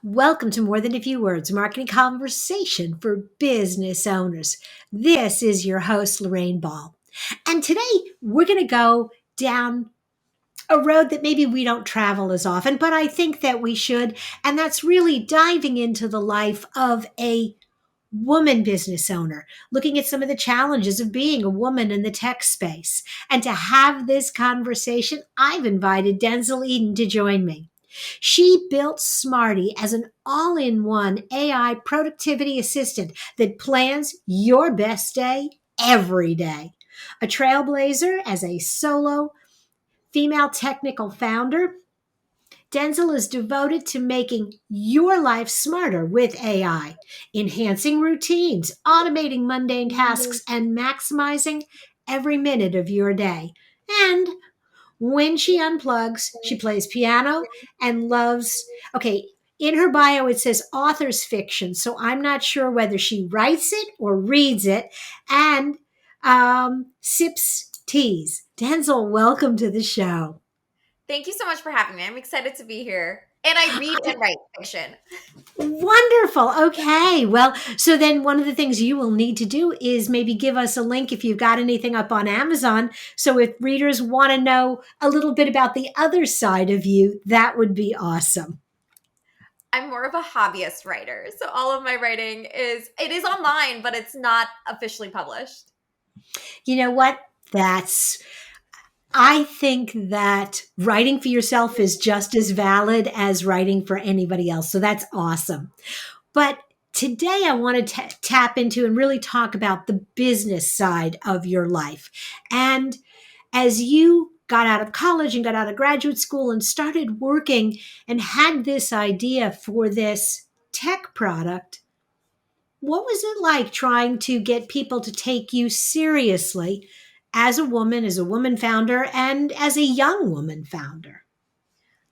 Welcome to More Than a Few Words, marketing conversation for business owners. This is your host, Lorraine Ball. And today we're going to go down a road that maybe we don't travel as often, but I think that we should. And that's really diving into the life of a woman business owner, looking at some of the challenges of being a woman in the tech space. And to have this conversation, I've invited Denzil Eden to join me. She built Smarty as an all in one AI productivity assistant that plans your best day every day. A trailblazer as a solo female technical founder, Denzil is devoted to making your life smarter with AI, enhancing routines, automating mundane tasks, and maximizing every minute of your day. And when she unplugs, she plays piano and loves, okay, in her bio it says author's fiction. So I'm not sure whether she writes it or reads it, and sips teas. Denzel, welcome to the show. Thank you so much for having me. I'm excited to be here. And I read and write fiction. Wonderful. Okay. Well, so then one of the things you will need to do is maybe give us a link if you've got anything up on Amazon. So if readers want to know a little bit about the other side of you, that would be awesome. I'm more of a hobbyist writer. So all of my writing is online, but it's not officially published. You know what? I think that writing for yourself is just as valid as writing for anybody else. So that's awesome. But today I want to tap into and really talk about the business side of your life. And as you got out of college and got out of graduate school and started working and had this idea for this tech product, what was it like trying to get people to take you seriously as a woman founder, and as a young woman founder?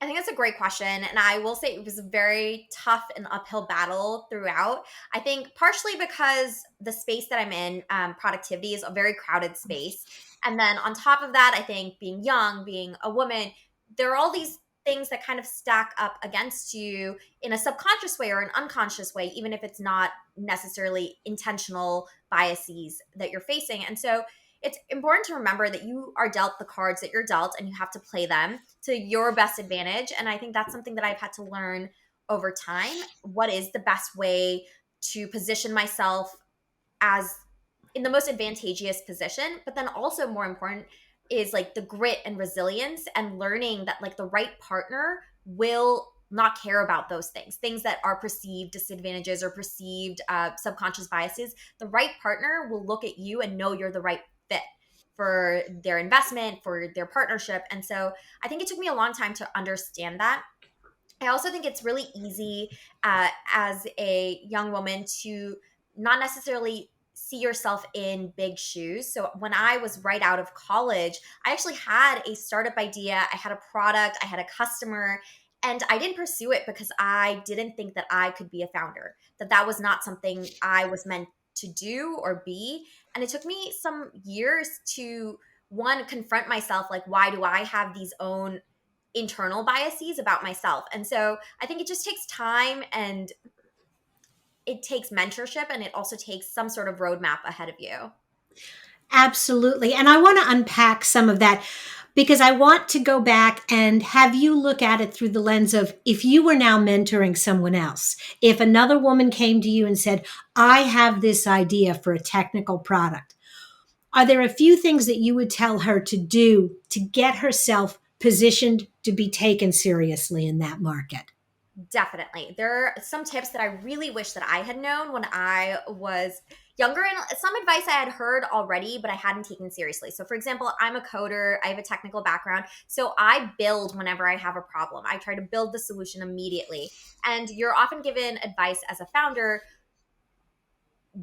I think that's a great question. And I will say it was a very tough and uphill battle throughout. I think partially because the space that I'm in, productivity, is a very crowded space. And then on top of that, I think being young, being a woman, there are all these things that kind of stack up against you in a subconscious way or an unconscious way, even if it's not necessarily intentional biases that you're facing. And so it's important to remember that you are dealt the cards that you're dealt and you have to play them to your best advantage. And I think that's something that I've had to learn over time. What is the best way to position myself as in the most advantageous position? But then also more important is like the grit and resilience and learning that like the right partner will not care about those things that are perceived disadvantages or perceived subconscious biases. The right partner will look at you and know you're the right fit for their investment, for their partnership. And so I think it took me a long time to understand that. I also think it's really easy as a young woman to not necessarily see yourself in big shoes. So when I was right out of college, I actually had a startup idea, I had a product, I had a customer, and I didn't pursue it because I didn't think that I could be a founder, that that was not something I was meant to do or be. And it took me some years to one confront myself, like, why do I have these own internal biases about myself? And so I think it just takes time, and it takes mentorship, and it also takes some sort of roadmap ahead of you. Absolutely. And I want to unpack some of that because I want to go back and have you look at it through the lens of, if you were now mentoring someone else, if another woman came to you and said, I have this idea for a technical product, are there a few things that you would tell her to do to get herself positioned to be taken seriously in that market? Definitely. There are some tips that I really wish that I had known when I was younger, and some advice I had heard already, but I hadn't taken seriously. So, for example, I'm a coder, I have a technical background. So, I build whenever I have a problem. I try to build the solution immediately. And you're often given advice as a founder: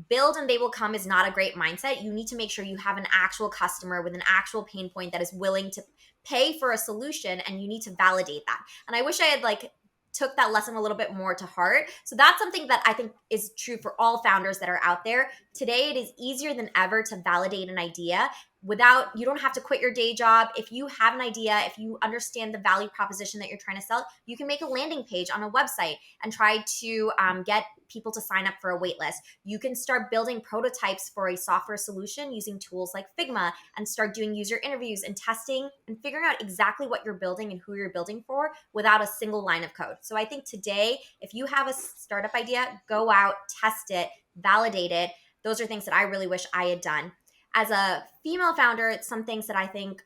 build and they will come is not a great mindset. You need to make sure you have an actual customer with an actual pain point that is willing to pay for a solution, and you need to validate that. And I wish I had like took that lesson a little bit more to heart. So that's something that I think is true for all founders that are out there. Today it is easier than ever to validate an idea. without, you don't have to quit your day job. If you have an idea, if you understand the value proposition that you're trying to sell, you can make a landing page on a website and try to get people to sign up for a wait list. You can start building prototypes for a software solution using tools like Figma and start doing user interviews and testing and figuring out exactly what you're building and who you're building for without a single line of code. So I think today, if you have a startup idea, go out, test it, validate it. Those are things that I really wish I had done. As a female founder, it's some things that I think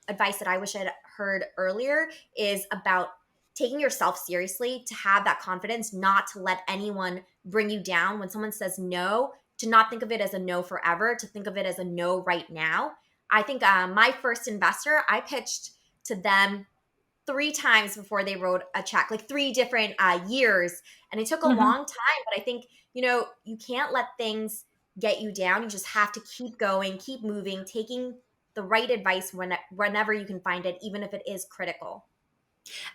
advice that I wish I'd heard earlier is about taking yourself seriously, to have that confidence, not to let anyone bring you down. When someone says no, to not think of it as a no forever, to think of it as a no right now. I think my first investor, I pitched to them 3 times before they wrote a check, like 3 different years. And it took a Mhm. long time, but I think, you can't let things get you down. You just have to keep going, keep moving, taking the right advice whenever you can find it, even if it is critical.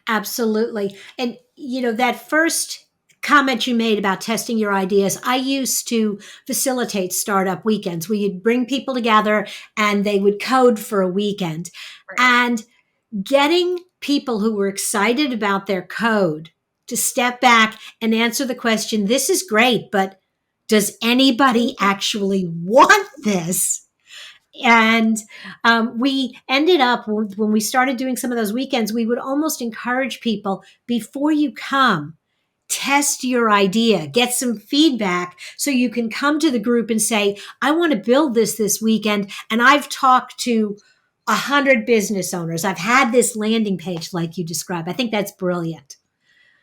Absolutely. And, that first comment you made about testing your ideas, I used to facilitate startup weekends. We'd bring people together and they would code for a weekend. Right. And getting people who were excited about their code to step back and answer the question, this is great, but does anybody actually want this? And we ended up, when we started doing some of those weekends, we would almost encourage people, before you come, test your idea, get some feedback so you can come to the group and say, I want to build this weekend. And I've talked to 100 business owners. I've had this landing page like you described. I think that's brilliant.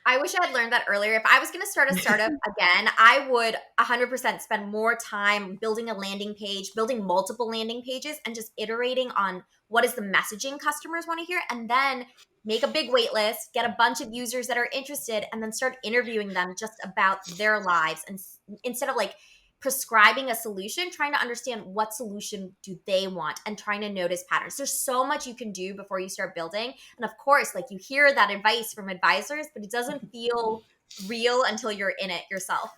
I wish I had learned that earlier. If I was going to start a startup again, I would 100% spend more time building a landing page, building multiple landing pages, and just iterating on what is the messaging customers want to hear. And then make a big wait list, get a bunch of users that are interested, and then start interviewing them just about their lives. And instead of like prescribing a solution, trying to understand what solution do they want and trying to notice patterns. There's so much you can do before you start building. And of course, like, you hear that advice from advisors, but it doesn't feel real until you're in it yourself.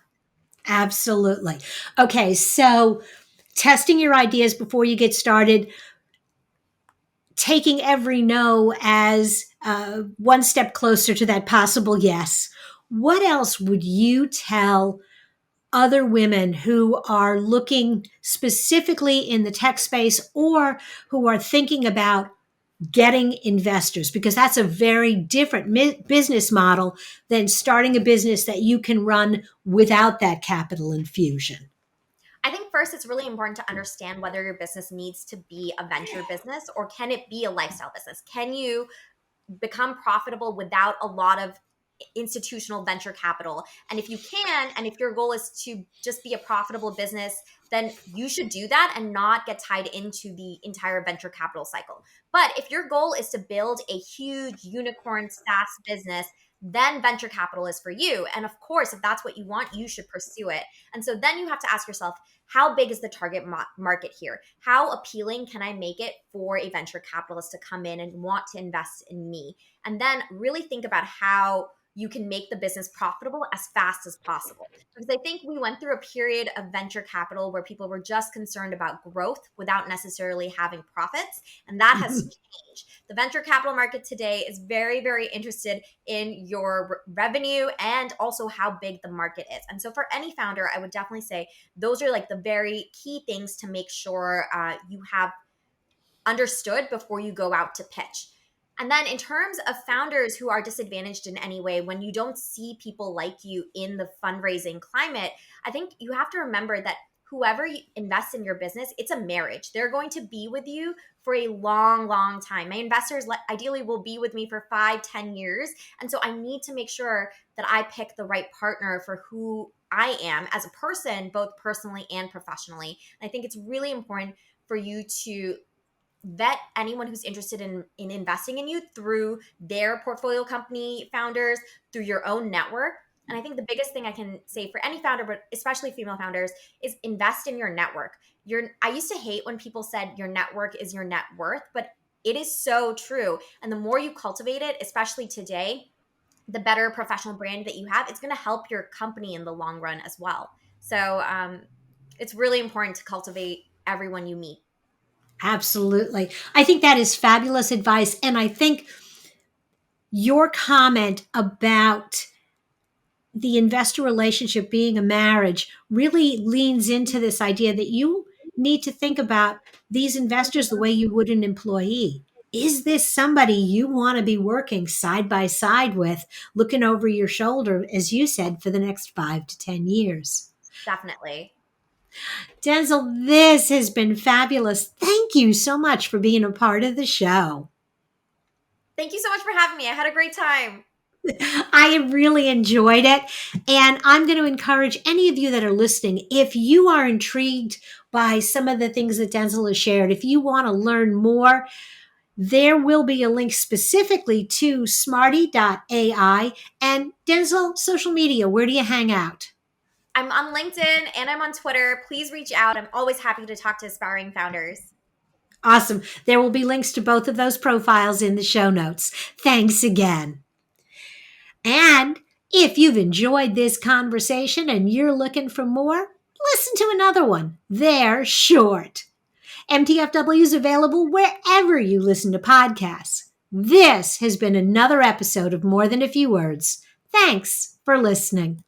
Absolutely. Okay, so testing your ideas before you get started, taking every no as one step closer to that possible yes. What else would you tell other women who are looking specifically in the tech space, or who are thinking about getting investors? Because that's a very different business model than starting a business that you can run without that capital infusion. I think first it's really important to understand whether your business needs to be a venture business or can it be a lifestyle business? Can you become profitable without a lot of institutional venture capital? And if you can, and if your goal is to just be a profitable business, then you should do that and not get tied into the entire venture capital cycle. But if your goal is to build a huge unicorn SaaS business, then venture capital is for you. And of course, if that's what you want, you should pursue it. And so then you have to ask yourself, how big is the target market here? How appealing can I make it for a venture capitalist to come in and want to invest in me? And then really think about how you can make the business profitable as fast as possible. Because I think we went through a period of venture capital where people were just concerned about growth without necessarily having profits. And that has changed. The venture capital market today is very, very interested in your revenue and also how big the market is. And so for any founder, I would definitely say those are like the very key things to make sure you have understood before you go out to pitch. And then, in terms of founders who are disadvantaged in any way, when you don't see people like you in the fundraising climate, I think you have to remember that whoever invests in your business, it's a marriage. They're going to be with you for a long, long time. My investors ideally will be with me for 5-10 years. And so I need to make sure that I pick the right partner for who I am as a person, both personally and professionally. And I think it's really important for you to vet anyone who's interested in investing in you through their portfolio company founders, through your own network. And I think the biggest thing I can say for any founder, but especially female founders, is invest in your network. I used to hate when people said your network is your net worth, but it is so true. And the more you cultivate it, especially today, the better professional brand that you have, it's going to help your company in the long run as well. So it's really important to cultivate everyone you meet. Absolutely. I think that is fabulous advice. And I think your comment about the investor relationship being a marriage really leans into this idea that you need to think about these investors the way you would an employee. Is this somebody you want to be working side by side with, looking over your shoulder, as you said, for the next 5 to 10 years? Definitely. Denzel, this has been fabulous. Thank you so much for being a part of the show. Thank you so much for having me. I had a great time. I really enjoyed it. And I'm going to encourage any of you that are listening, if you are intrigued by some of the things that Denzel has shared, if you want to learn more, there will be a link specifically to Smarty AI and Denzel social media. Where do you hang out? I'm on LinkedIn and I'm on Twitter. Please reach out. I'm always happy to talk to aspiring founders. Awesome. There will be links to both of those profiles in the show notes. Thanks again. And if you've enjoyed this conversation and you're looking for more, listen to another one. They're short. MTFW is available wherever you listen to podcasts. This has been another episode of More Than a Few Words. Thanks for listening.